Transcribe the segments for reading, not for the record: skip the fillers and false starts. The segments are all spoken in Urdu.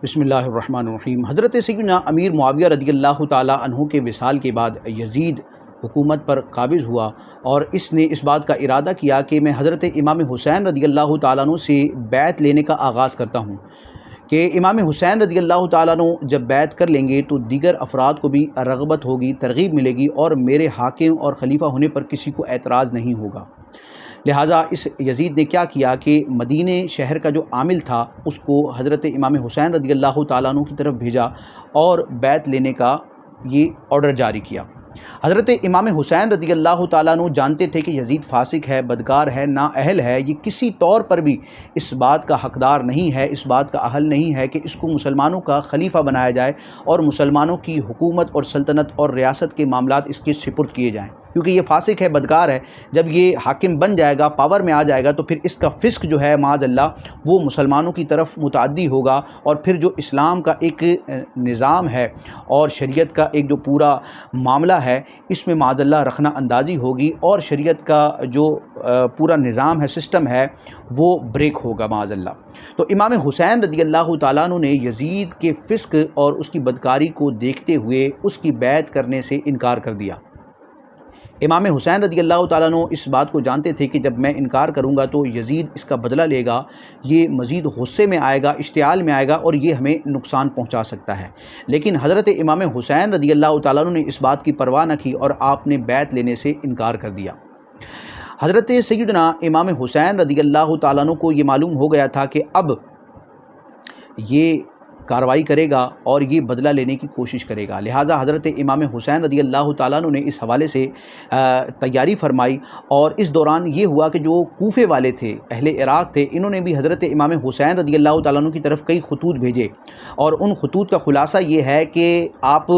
بسم اللہ الرحمن الرحیم۔ حضرت سیدنا امیر معاویہ رضی اللہ تعالیٰ عنہ کے وصال کے بعد یزید حکومت پر قابض ہوا اور اس نے اس بات کا ارادہ کیا کہ میں حضرت امام حسین رضی اللہ تعالیٰ عنہ سے بیعت لینے کا آغاز کرتا ہوں کہ امام حسین رضی اللہ تعالیٰ عنہ جب بیعت کر لیں گے تو دیگر افراد کو بھی رغبت ہوگی، ترغیب ملے گی اور میرے حاکم اور خلیفہ ہونے پر کسی کو اعتراض نہیں ہوگا۔ لہٰذا اس یزید نے کیا کیا کہ مدینہ شہر کا جو عامل تھا اس کو حضرت امام حسین رضی اللہ تعالیٰ عنہ کی طرف بھیجا اور بیعت لینے کا یہ آرڈر جاری کیا۔ حضرت امام حسین رضی اللہ تعالیٰ عنہ جانتے تھے کہ یزید فاسق ہے، بدکار ہے، نااہل ہے، یہ کسی طور پر بھی اس بات کا حقدار نہیں ہے، اس بات کا اہل نہیں ہے کہ اس کو مسلمانوں کا خلیفہ بنایا جائے اور مسلمانوں کی حکومت اور سلطنت اور ریاست کے معاملات اس کے سپرد کیے جائیں، کیونکہ یہ فاسق ہے، بدکار ہے۔ جب یہ حاکم بن جائے گا، پاور میں آ جائے گا، تو پھر اس کا فسق جو ہے معاذ اللہ وہ مسلمانوں کی طرف متعدی ہوگا، اور پھر جو اسلام کا ایک نظام ہے اور شریعت کا ایک جو پورا معاملہ ہے اس میں معاذ اللہ رخنہ اندازی ہوگی اور شریعت کا جو پورا نظام ہے، سسٹم ہے، وہ بریک ہوگا معاذ اللہ۔ تو امام حسین رضی اللہ تعالیٰ عنہ نے یزید کے فسق اور اس کی بدکاری کو دیکھتے ہوئے اس کی بیعت کرنے سے انکار کر دیا۔ امام حسین رضی اللہ تعالیٰ عنہ اس بات کو جانتے تھے کہ جب میں انکار کروں گا تو یزید اس کا بدلہ لے گا، یہ مزید غصے میں آئے گا، اشتعال میں آئے گا اور یہ ہمیں نقصان پہنچا سکتا ہے۔ لیکن حضرت امام حسین رضی اللہ تعالیٰ عنہ نے اس بات کی پرواہ نہ کی اور آپ نے بیعت لینے سے انکار کر دیا۔ حضرت سیدنا امام حسین رضی اللہ تعالیٰ عنہ کو یہ معلوم ہو گیا تھا کہ اب یہ کارروائی کرے گا اور یہ بدلہ لینے کی کوشش کرے گا، لہٰذا حضرت امام حسین رضی اللہ تعالیٰ عنہ نے اس حوالے سے تیاری فرمائی۔ اور اس دوران یہ ہوا کہ جو کوفے والے تھے، اہل عراق تھے، انہوں نے بھی حضرت امام حسین رضی اللہ تعالیٰ عنہ کی طرف کئی خطوط بھیجے، اور ان خطوط کا خلاصہ یہ ہے کہ آپ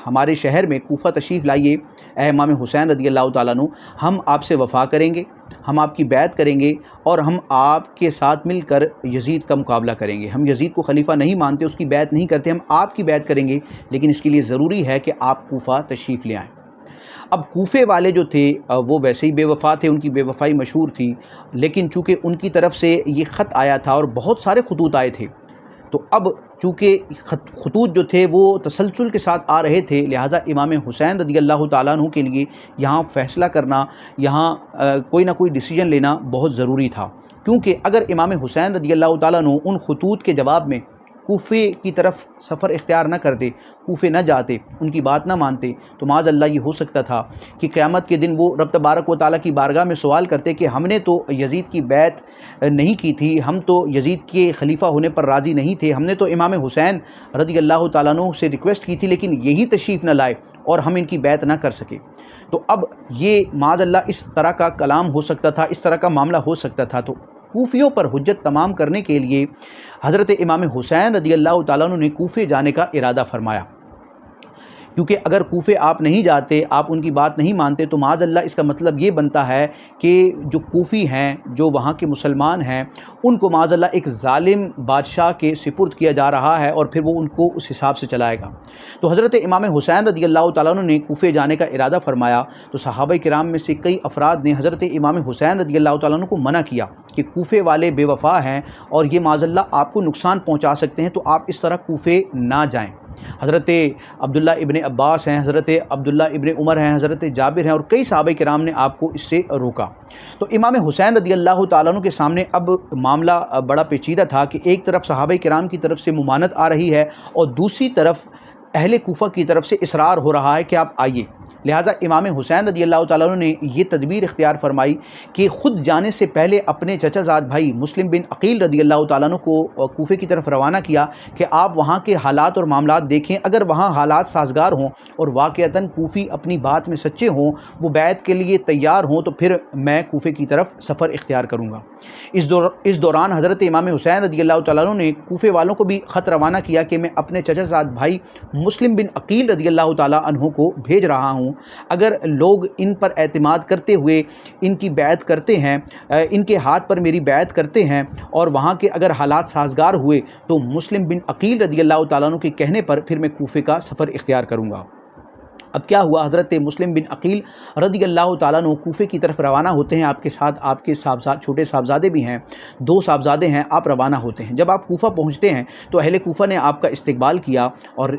ہمارے شہر میں کوفہ تشریف لائیے اے امام حسین رضی اللہ تعالیٰ عنہ، ہم آپ سے وفا کریں گے، ہم آپ کی بیعت کریں گے اور ہم آپ کے ساتھ مل کر یزید کا مقابلہ کریں گے۔ ہم یزید کو خلیفہ نہیں مانتے، اس کی بیعت نہیں کرتے، ہم آپ کی بیعت کریں گے، لیکن اس کے لیے ضروری ہے کہ آپ کوفہ تشریف لے آئیں۔ اب کوفے والے جو تھے وہ ویسے ہی بے وفا تھے، ان کی بے وفائی مشہور تھی، لیکن چونکہ ان کی طرف سے یہ خط آیا تھا اور بہت سارے خطوط آئے تھے، تو اب چونکہ خطوط جو تھے وہ تسلسل کے ساتھ آ رہے تھے، لہٰذا امام حسین رضی اللہ تعالیٰ عنہ کے لیے یہاں فیصلہ کرنا، یہاں کوئی نہ کوئی ڈیسیجن لینا بہت ضروری تھا، کیونکہ اگر امام حسین رضی اللہ تعالیٰ عنہ ان خطوط کے جواب میں کوفے کی طرف سفر اختیار نہ کرتے، کوفے نہ جاتے، ان کی بات نہ مانتے، تو معاذ اللہ یہ ہو سکتا تھا کہ قیامت کے دن وہ رب تبارک و تعالیٰ کی بارگاہ میں سوال کرتے کہ ہم نے تو یزید کی بیعت نہیں کی تھی، ہم تو یزید کے خلیفہ ہونے پر راضی نہیں تھے، ہم نے تو امام حسین رضی اللہ تعالیٰ عنہ سے ریکویسٹ کی تھی، لیکن یہی تشریف نہ لائے اور ہم ان کی بیعت نہ کر سکے۔ تو اب یہ معاذ اللہ اس طرح کا کلام ہو سکتا تھا، اس طرح کا معاملہ ہو سکتا تھا۔ تو کوفیوں پر حجت تمام کرنے کے لیے حضرت امام حسین رضی اللہ تعالیٰ عنہ نے کوفے جانے کا ارادہ فرمایا، کیونکہ اگر کوفے آپ نہیں جاتے، آپ ان کی بات نہیں مانتے، تو معاذ اللہ اس کا مطلب یہ بنتا ہے کہ جو کوفی ہیں، جو وہاں کے مسلمان ہیں، ان کو معاذ اللہ ایک ظالم بادشاہ کے سپرد کیا جا رہا ہے اور پھر وہ ان کو اس حساب سے چلائے گا۔ تو حضرت امام حسین رضی اللہ تعالیٰ عنہ نے کوفے جانے کا ارادہ فرمایا، تو صحابہ کرام میں سے کئی افراد نے حضرت امام حسین رضی اللہ تعالیٰ عنہ کو منع کیا کہ کوفے والے بے وفا ہیں اور یہ معاذ اللہ آپ کو نقصان پہنچا سکتے ہیں، تو آپ اس طرح کوفے نہ جائیں۔ حضرت عبداللہ ابن عباس ہیں، حضرت عبداللہ ابن عمر ہیں، حضرت جابر ہیں اور کئی صحابہ کرام نے آپ کو اس سے روکا۔ تو امام حسین رضی اللہ تعالیٰ عنہ کے سامنے اب معاملہ بڑا پیچیدہ تھا کہ ایک طرف صحابہ کرام کی طرف سے ممانعت آ رہی ہے اور دوسری طرف اہل کوفہ کی طرف سے اصرار ہو رہا ہے کہ آپ آئیے۔ لہٰذا امام حسین رضی اللہ تعالیٰ عنہ نے یہ تدبیر اختیار فرمائی کہ خود جانے سے پہلے اپنے چچا زاد بھائی مسلم بن عقیل رضی اللہ تعالیٰ عنہ کو کوفے کی طرف روانہ کیا کہ آپ وہاں کے حالات اور معاملات دیکھیں، اگر وہاں حالات سازگار ہوں اور واقعتاً کوفی اپنی بات میں سچے ہوں، وہ بیعت کے لیے تیار ہوں، تو پھر میں کوفے کی طرف سفر اختیار کروں گا۔ اس دوران حضرت امام حسین رضی اللہ تعالیٰ عنہ نے کوفے والوں کو بھی خط روانہ کیا کہ میں اپنے چچا زاد بھائی مسلم بن عقیل رضی اللہ تعالیٰ عنہ کو بھیج رہا ہوں، اگر لوگ ان پر اعتماد کرتے ہوئے ان کی بیعت کرتے ہیں، ان کے ہاتھ پر میری بیعت کرتے ہیں اور وہاں کے اگر حالات سازگار ہوئے تو مسلم بن عقیل رضی اللہ تعالیٰ عنہ کے کہنے پر پھر میں کوفے کا سفر اختیار کروں گا۔ اب کیا ہوا، حضرت مسلم بن عقیل رضی اللہ تعالیٰ عنہ کوفے کی طرف روانہ ہوتے ہیں، آپ کے ساتھ آپ کے چھوٹے صاحبزادے بھی ہیں، 2 صاحبزادے ہیں، آپ روانہ ہوتے ہیں۔ جب آپ کوفہ پہنچتے ہیں تو اہل کوفہ نے آپ کا استقبال کیا، اور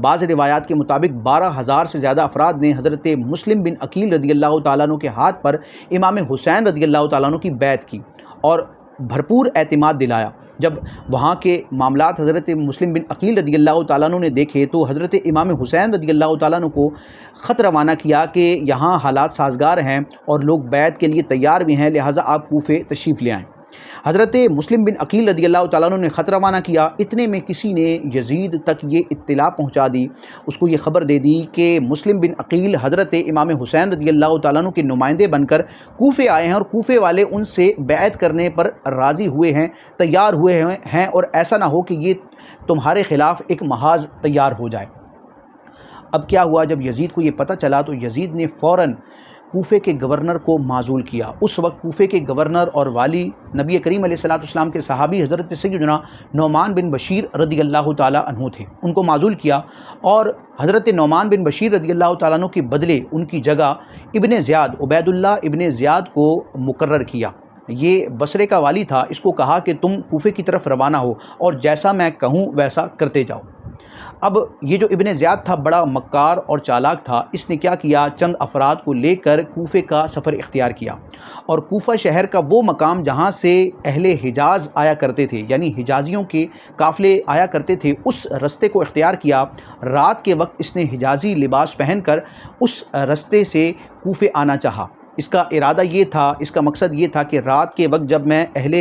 بعض روایات کے مطابق 12,000 سے زیادہ افراد نے حضرت مسلم بن عقیل رضی اللہ تعالیٰ عنہ کے ہاتھ پر امام حسین رضی اللہ تعالیٰ عنہ کی بیعت کی اور بھرپور اعتماد دلایا۔ جب وہاں کے معاملات حضرت مسلم بن عقیل رضی اللہ تعالیٰ عنہ نے دیکھے تو حضرت امام حسین رضی اللہ تعالیٰ عنہ کو خط روانہ کیا کہ یہاں حالات سازگار ہیں اور لوگ بیعت کے لیے تیار بھی ہیں، لہٰذا آپ کوفے تشریف لے آئیں۔ حضرت مسلم بن عقیل رضی اللہ تعالیٰ عنہ نے خط روانہ کیا، اتنے میں کسی نے یزید تک یہ اطلاع پہنچا دی، اس کو یہ خبر دے دی کہ مسلم بن عقیل حضرت امام حسین رضی اللہ تعالیٰ عنہ کے نمائندے بن کر کوفے آئے ہیں، اور کوفے والے ان سے بیعت کرنے پر راضی ہوئے ہیں، تیار ہوئے ہیں، اور ایسا نہ ہو کہ یہ تمہارے خلاف ایک محاذ تیار ہو جائے۔ اب کیا ہوا، جب یزید کو یہ پتہ چلا تو یزید نے فوراً کوفے کے گورنر کو معزول کیا۔ اس وقت کوفے کے گورنر اور والی نبی کریم علیہ السلام کے صحابی حضرت سیدنا نعمان بن بشیر رضی اللہ تعالیٰ عنہ تھے، ان کو معزول کیا، اور حضرت نعمان بن بشیر رضی اللہ تعالیٰ عنہ کے بدلے ان کی جگہ ابن زیاد، عبید اللہ ابن زیاد کو مقرر کیا۔ یہ بصرے کا والی تھا، اس کو کہا کہ تم کوفے کی طرف روانہ ہو اور جیسا میں کہوں ویسا کرتے جاؤ۔ اب یہ جو ابن زیاد تھا بڑا مکار اور چالاک تھا، اس نے کیا کیا، چند افراد کو لے کر کوفے کا سفر اختیار کیا، اور کوفہ شہر کا وہ مقام جہاں سے اہل حجاز آیا کرتے تھے، یعنی حجازیوں کے قافلے آیا کرتے تھے، اس رستے کو اختیار کیا۔ رات کے وقت اس نے حجازی لباس پہن کر اس رستے سے کوفے آنا چاہا۔ اس کا ارادہ یہ تھا، اس کا مقصد یہ تھا کہ رات کے وقت جب میں اہل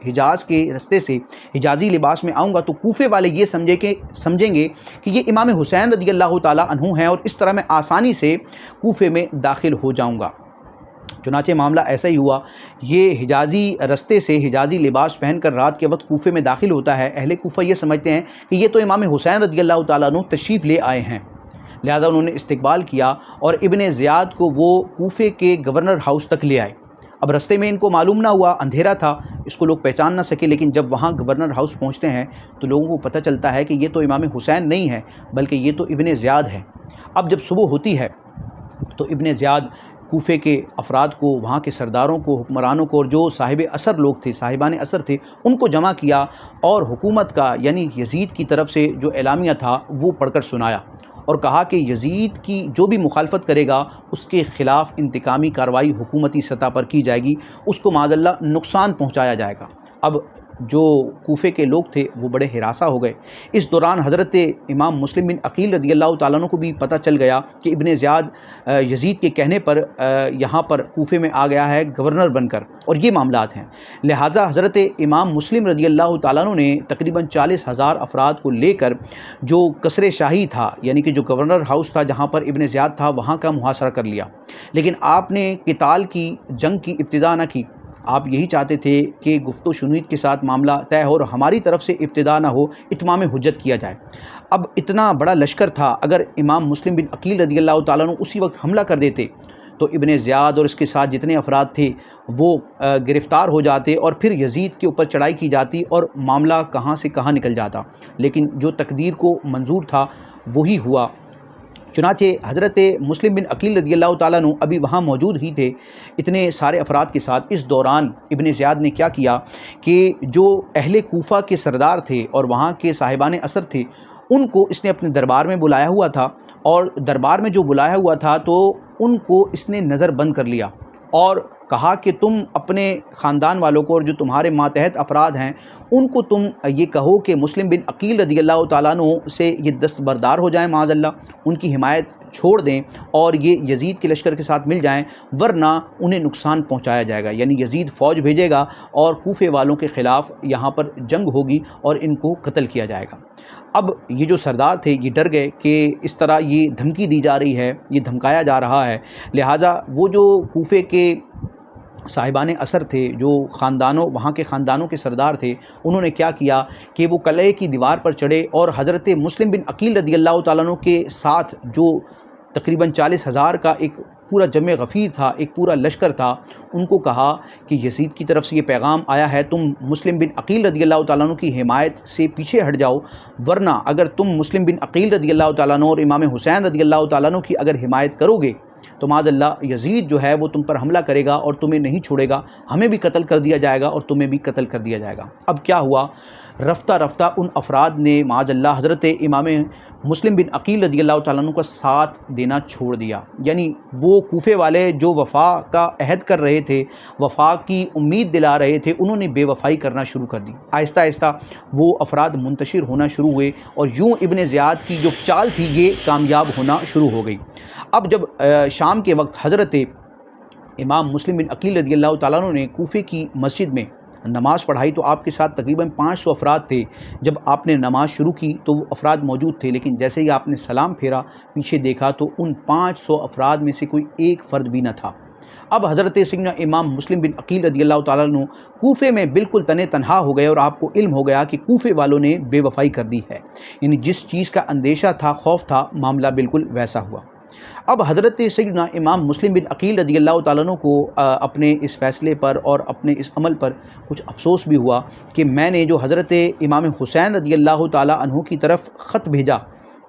حجاز کے رستے سے حجازی لباس میں آؤں گا تو کوفے والے یہ سمجھیں گے کہ یہ امام حسین رضی اللہ تعالیٰ عنہ ہیں، اور اس طرح میں آسانی سے کوفے میں داخل ہو جاؤں گا۔ چنانچہ معاملہ ایسا ہی ہوا، یہ حجازی رستے سے حجازی لباس پہن کر رات کے وقت کوفے میں داخل ہوتا ہے۔ اہل کوفہ یہ سمجھتے ہیں کہ یہ تو امام حسین رضی اللہ تعالیٰ عنہ تشریف لے آئے ہیں، لہذا انہوں نے استقبال کیا اور ابن زیاد کو وہ کوفے کے گورنر ہاؤس تک لے آئے۔ اب رستے میں ان کو معلوم نہ ہوا، اندھیرا تھا، اس کو لوگ پہچان نہ سکے، لیکن جب وہاں گورنر ہاؤس پہنچتے ہیں تو لوگوں کو پتہ چلتا ہے کہ یہ تو امام حسین نہیں ہے بلکہ یہ تو ابن زیاد ہے۔ اب جب صبح ہوتی ہے تو ابن زیاد کوفے کے افراد کو، وہاں کے سرداروں کو، حکمرانوں کو، اور جو صاحب اثر لوگ تھے، صاحبان اثر تھے، ان کو جمع کیا اور حکومت کا یعنی یزید کی طرف سے جو اعلامیہ تھا وہ پڑھ کر سنایا، اور کہا کہ یزید کی جو بھی مخالفت کرے گا اس کے خلاف انتقامی کارروائی حکومتی سطح پر کی جائے گی، اس کو معاذ اللہ نقصان پہنچایا جائے گا۔ اب جو کوفے کے لوگ تھے وہ بڑے ہراساں ہو گئے۔ اس دوران حضرت امام مسلم بن عقیل رضی اللہ تعالیٰ عنہ کو بھی پتہ چل گیا کہ ابن زیاد یزید کے کہنے پر یہاں پر کوفے میں آ گیا ہے گورنر بن کر، اور یہ معاملات ہیں، لہٰذا حضرت امام مسلم رضی اللہ تعالیٰ عنہ نے تقریباً 40,000 افراد کو لے کر جو قصر شاہی تھا، یعنی کہ جو گورنر ہاؤس تھا جہاں پر ابن زیاد تھا، وہاں کا محاصرہ کر لیا۔ لیکن آپ نے قتال کی، جنگ کی ابتدا نہ کی، آپ یہی چاہتے تھے کہ گفت و شنید کے ساتھ معاملہ طے ہو اور ہماری طرف سے ابتدا نہ ہو، اتمام حجت کیا جائے۔ اب اتنا بڑا لشکر تھا، اگر امام مسلم بن عقیل رضی اللہ تعالیٰ عنہ اسی وقت حملہ کر دیتے تو ابن زیاد اور اس کے ساتھ جتنے افراد تھے وہ گرفتار ہو جاتے اور پھر یزید کے اوپر چڑھائی کی جاتی اور معاملہ کہاں سے کہاں نکل جاتا، لیکن جو تقدیر کو منظور تھا وہی ہوا۔ چنانچہ حضرت مسلم بن عقیل رضی اللہ تعالیٰ عنہ ابھی وہاں موجود ہی تھے اتنے سارے افراد کے ساتھ۔ اس دوران ابن زیاد نے کیا کیا کہ جو اہل کوفہ کے سردار تھے اور وہاں کے صاحبان اثر تھے ان کو اس نے اپنے دربار میں بلایا ہوا تھا، اور دربار میں جو بلایا ہوا تھا تو ان کو اس نے نظر بند کر لیا اور کہا کہ تم اپنے خاندان والوں کو اور جو تمہارے ماتحت افراد ہیں ان کو تم یہ کہو کہ مسلم بن عقیل رضی اللہ تعالیٰ عنہ سے یہ دستبردار ہو جائیں، معاذ اللہ ان کی حمایت چھوڑ دیں اور یہ یزید کے لشکر کے ساتھ مل جائیں، ورنہ انہیں نقصان پہنچایا جائے گا، یعنی یزید فوج بھیجے گا اور کوفے والوں کے خلاف یہاں پر جنگ ہوگی اور ان کو قتل کیا جائے گا۔ اب یہ جو سردار تھے یہ ڈر گئے کہ اس طرح یہ دھمکی دی جا رہی ہے، یہ دھمکایا جا رہا ہے، لہٰذا وہ جو کوفے کے صاحبان اثر تھے، جو وہاں کے خاندانوں کے سردار تھے، انہوں نے کیا کیا کہ وہ قلعے کی دیوار پر چڑھے اور حضرت مسلم بن عقیل رضی اللہ تعالیٰ عنہ کے ساتھ جو تقریباً 40,000 کا ایک پورا جمع غفیر تھا، ایک پورا لشکر تھا، ان کو کہا کہ یزید کی طرف سے یہ پیغام آیا ہے، تم مسلم بن عقیل رضی اللہ تعالیٰ عنہ کی حمایت سے پیچھے ہٹ جاؤ، ورنہ اگر تم مسلم بن عقیل رضی اللہ تعالیٰ عنہ اور امام حسین رضی اللہ تعالیٰ عنہ کی اگر حمایت کرو گے تو معاذ اللہ یزید جو ہے وہ تم پر حملہ کرے گا اور تمہیں نہیں چھوڑے گا، ہمیں بھی قتل کر دیا جائے گا اور تمہیں بھی قتل کر دیا جائے گا۔ اب کیا ہوا، رفتہ رفتہ ان افراد نے معاذ اللہ حضرت امام مسلم بن عقیل رضی اللہ تعالیٰ عنہ کا ساتھ دینا چھوڑ دیا، یعنی وہ کوفے والے جو وفا کا عہد کر رہے تھے، وفا کی امید دلا رہے تھے، انہوں نے بے وفائی کرنا شروع کر دی۔ آہستہ آہستہ وہ افراد منتشر ہونا شروع ہوئے اور یوں ابن زیاد کی جو چال تھی یہ کامیاب ہونا شروع ہو گئی۔ اب جب شام کے وقت حضرت امام مسلم بن عقیل رضی اللہ تعالیٰ عنہ نے کوفے کی مسجد میں نماز پڑھائی تو آپ کے ساتھ تقریباً 500 افراد تھے۔ جب آپ نے نماز شروع کی تو وہ افراد موجود تھے، لیکن جیسے ہی آپ نے سلام پھیرا پیچھے دیکھا تو ان 500 افراد میں سے کوئی ایک فرد بھی نہ تھا۔ اب حضرت سیدنا امام مسلم بن عقیل رضی اللہ تعالیٰ عنہ کوفے میں بالکل تنہا ہو گئے اور آپ کو علم ہو گیا کہ کوفے والوں نے بے وفائی کر دی ہے، یعنی جس چیز کا اندیشہ تھا، خوف تھا، معاملہ بالکل ویسا ہوا۔ اب حضرت سیدنا امام مسلم بن عقیل رضی اللہ تعالیٰ عنہ کو اپنے اس فیصلے پر اور اپنے اس عمل پر کچھ افسوس بھی ہوا کہ میں نے جو حضرت امام حسین رضی اللہ تعالیٰ عنہ کی طرف خط بھیجا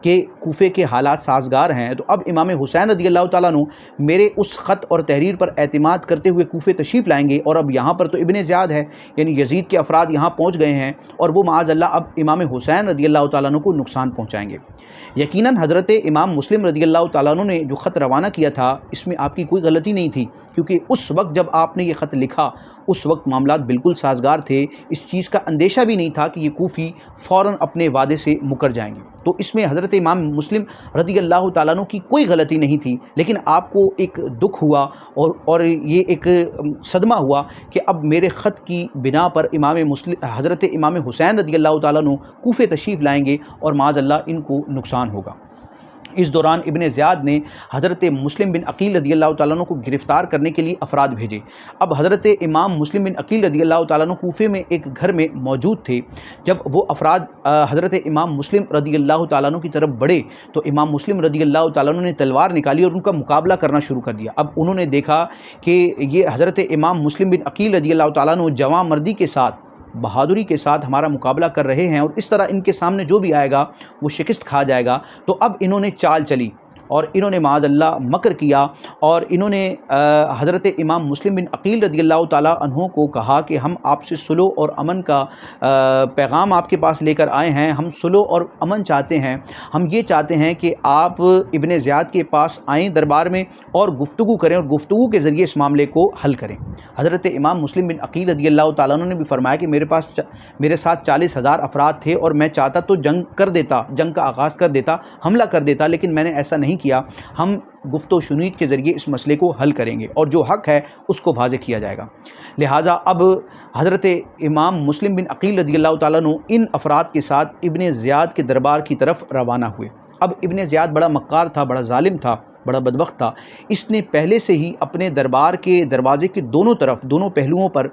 کہ کوفے کے حالات سازگار ہیں، تو اب امام حسین رضی اللہ تعالیٰ عنہ میرے اس خط اور تحریر پر اعتماد کرتے ہوئے کوفے تشریف لائیں گے، اور اب یہاں پر تو ابن زیاد ہے، یعنی یزید کے افراد یہاں پہنچ گئے ہیں اور وہ معاذ اللہ اب امام حسین رضی اللہ تعالیٰ عنہ کو نقصان پہنچائیں گے۔ یقیناً حضرت امام مسلم رضی اللہ تعالیٰ عنہ نے جو خط روانہ کیا تھا اس میں آپ کی کوئی غلطی نہیں تھی، کیونکہ اس وقت جب آپ نے یہ خط لکھا اس وقت معاملات بالکل سازگار تھے، اس چیز کا اندیشہ بھی نہیں تھا کہ یہ کوفی فوراً اپنے وعدے سے مکر جائیں گے، تو اس میں حضرت امام مسلم رضی اللہ تعالیٰ عنہ کی کوئی غلطی نہیں تھی۔ لیکن آپ کو ایک دکھ ہوا اور یہ ایک صدمہ ہوا کہ اب میرے خط کی بنا پر حضرت امام حسین رضی اللہ تعالیٰ عنہ کوفے تشریف لائیں گے اور معاذ اللہ ان کو نقصان ہوگا۔ اس دوران ابن زیاد نے حضرت مسلم بن عقیل رضی اللہ تعالیٰ عنہ کو گرفتار کرنے کے لیے افراد بھیجے۔ اب حضرت امام مسلم بن عقیل رضی اللہ تعالیٰ عنہ کوفے میں ایک گھر میں موجود تھے۔ جب وہ افراد حضرت امام مسلم رضی اللہ تعالیٰ عنہ کی طرف بڑھے تو امام مسلم رضی اللہ تعالیٰ عنہ نے تلوار نکالی اور ان کا مقابلہ کرنا شروع کر دیا۔ اب انہوں نے دیکھا کہ یہ حضرت امام مسلم بن عقیل رضی اللہ تعالیٰ عنہ جواں مردی کے ساتھ، بہادری کے ساتھ ہمارا مقابلہ کر رہے ہیں اور اس طرح ان کے سامنے جو بھی آئے گا وہ شکست کھا جائے گا، تو اب انہوں نے چال چلی اور انہوں نے معاذ اللہ مکر کیا اور انہوں نے حضرت امام مسلم بن عقیل رضی اللہ تعالیٰ عنہ کو کہا کہ ہم آپ سے صلح اور امن کا پیغام آپ کے پاس لے کر آئے ہیں، ہم صلح اور امن چاہتے ہیں، ہم یہ چاہتے ہیں کہ آپ ابن زیاد کے پاس آئیں دربار میں اور گفتگو کریں اور گفتگو کے ذریعے اس معاملے کو حل کریں۔ حضرت امام مسلم بن عقیل رضی اللہ تعالیٰ عنہ نے بھی فرمایا کہ میرے ساتھ 40,000 افراد تھے اور میں چاہتا تو جنگ کر دیتا، جنگ کا آغاز کر دیتا، حملہ کر دیتا، لیکن میں نے ایسا نہیں کیا، ہم گفت و شنید کے ذریعے اس مسئلے کو حل کریں گے اور جو حق ہے اس کو واضح کیا جائے گا۔ لہٰذا اب حضرت امام مسلم بن عقیل رضی اللہ تعالیٰ عنہ ان افراد کے ساتھ ابن زیاد کے دربار کی طرف روانہ ہوئے۔ اب ابن زیاد بڑا مکار تھا، بڑا ظالم تھا، بڑا بدبخت تھا، اس نے پہلے سے ہی اپنے دربار کے دروازے کے دونوں طرف، دونوں پہلوؤں پر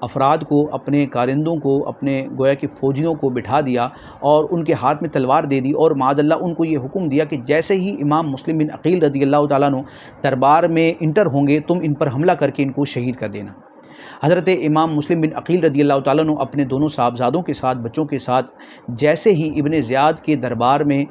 افراد کو، اپنے کارندوں کو، اپنے گویا کہ فوجیوں کو بٹھا دیا اور ان کے ہاتھ میں تلوار دے دی اور معاذ اللہ ان کو یہ حکم دیا کہ جیسے ہی امام مسلم بن عقیل رضی اللہ تعالیٰ عنہ دربار میں انٹر ہوں گے تم ان پر حملہ کر کے ان کو شہید کر دینا۔ حضرت امام مسلم بن عقیل رضی اللہ تعالیٰ عنہ اپنے دونوں صاحبزادوں کے ساتھ، بچوں کے ساتھ جیسے ہی ابن زیاد کے دربار میں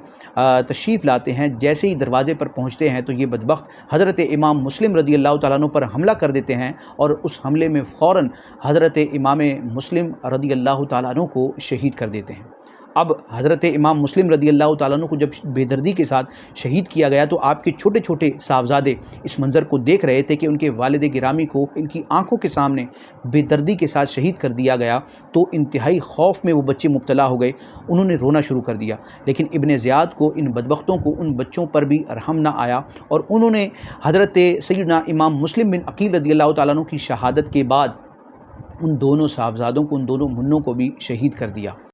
تشریف لاتے ہیں، جیسے ہی دروازے پر پہنچتے ہیں تو یہ بدبخت حضرت امام مسلم رضی اللہ تعالیٰ عنہ پر حملہ کر دیتے ہیں اور اس حملے میں فوراً حضرت امام مسلم رضی اللہ تعالیٰ عنہ کو شہید کر دیتے ہیں۔ اب حضرت امام مسلم رضی اللہ تعالیٰ عنہ کو جب بے دردی کے ساتھ شہید کیا گیا تو آپ کے چھوٹے چھوٹے صاحبزادے اس منظر کو دیکھ رہے تھے کہ ان کے والد گرامی کو ان کی آنکھوں کے سامنے بے دردی کے ساتھ شہید کر دیا گیا، تو انتہائی خوف میں وہ بچے مبتلا ہو گئے، انہوں نے رونا شروع کر دیا۔ لیکن ابن زیاد کو، ان بدبختوں کو، ان بچوں پر بھی رحم نہ آیا اور انہوں نے حضرت سیدنا امام مسلم بن عقیل رضی اللہ تعالیٰ عنہ کی شہادت کے بعد ان دونوں صاحبزادوں کو، ان دونوں منوں کو بھی شہید کر دیا۔